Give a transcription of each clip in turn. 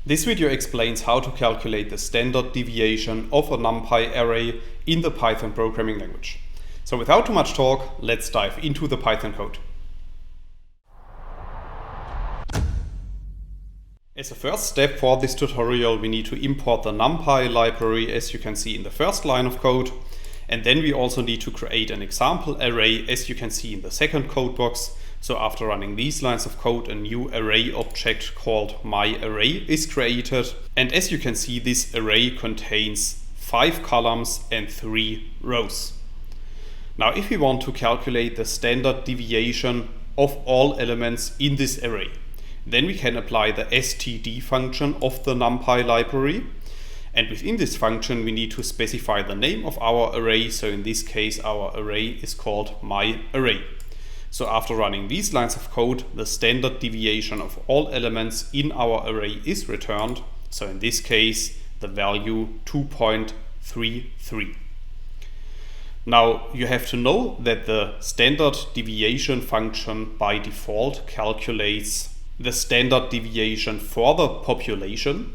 This video explains how to calculate the standard deviation of a NumPy array in the Python programming language. So without too much talk, let's dive into the Python code. As a first step for this tutorial, we need to import the NumPy library, as you can see in the first line of code. And then we also need to create an example array, as you can see in the second code box. So after running these lines of code, a new array object called myArray is created. And as you can see, this array contains 5 columns and 3 rows. Now, if we want to calculate the standard deviation of all elements in this array, then we can apply the std function of the NumPy library. And within this function, we need to specify the name of our array. So in this case, our array is called myArray. So after running these lines of code, the standard deviation of all elements in our array is returned. So in this case, the value 2.33. Now you have to know that the standard deviation function by default calculates the standard deviation for the population.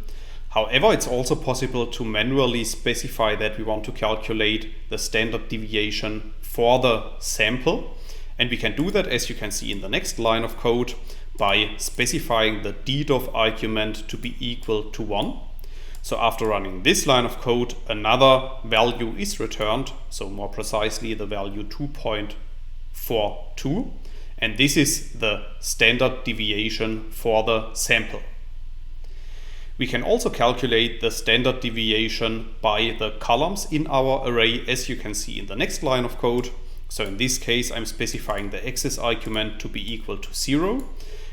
However, it's also possible to manually specify that we want to calculate the standard deviation for the sample. And we can do that, as you can see in the next line of code, by specifying the ddof argument to be equal to 1. So after running this line of code, another value is returned. So more precisely, the value 2.42. And this is the standard deviation for the sample. We can also calculate the standard deviation by the columns in our array, as you can see in the next line of code. So in this case, I'm specifying the access argument to be equal to 0.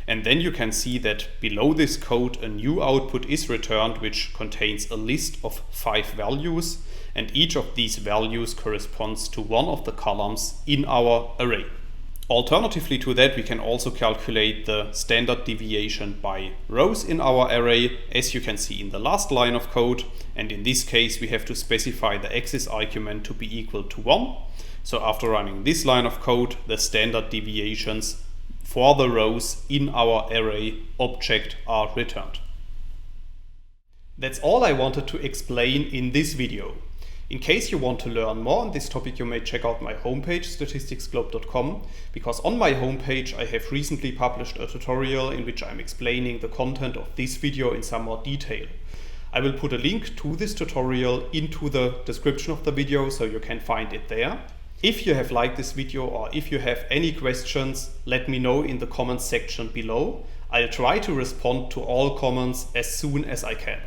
And then you can see that below this code, a new output is returned, which contains a list of 5 values. And each of these values corresponds to one of the columns in our array. Alternatively to that, we can also calculate the standard deviation by rows in our array, as you can see in the last line of code. And in this case, we have to specify the access argument to be equal to 1. So after running this line of code, the standard deviations for the rows in our array object are returned. That's all I wanted to explain in this video. In case you want to learn more on this topic, you may check out my homepage, statisticsglobe.com, because on my homepage I have recently published a tutorial in which I'm explaining the content of this video in some more detail. I will put a link to this tutorial into the description of the video, so you can find it there. If you have liked this video or if you have any questions, let me know in the comments section below. I'll try to respond to all comments as soon as I can.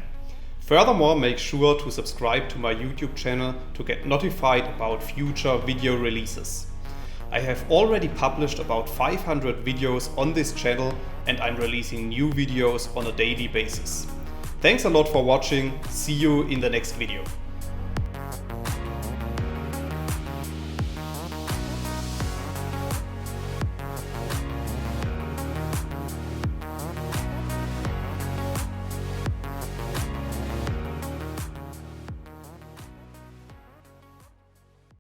Furthermore, make sure to subscribe to my YouTube channel to get notified about future video releases. I have already published about 500 videos on this channel, and I'm releasing new videos on a daily basis. Thanks a lot for watching. See you in the next video.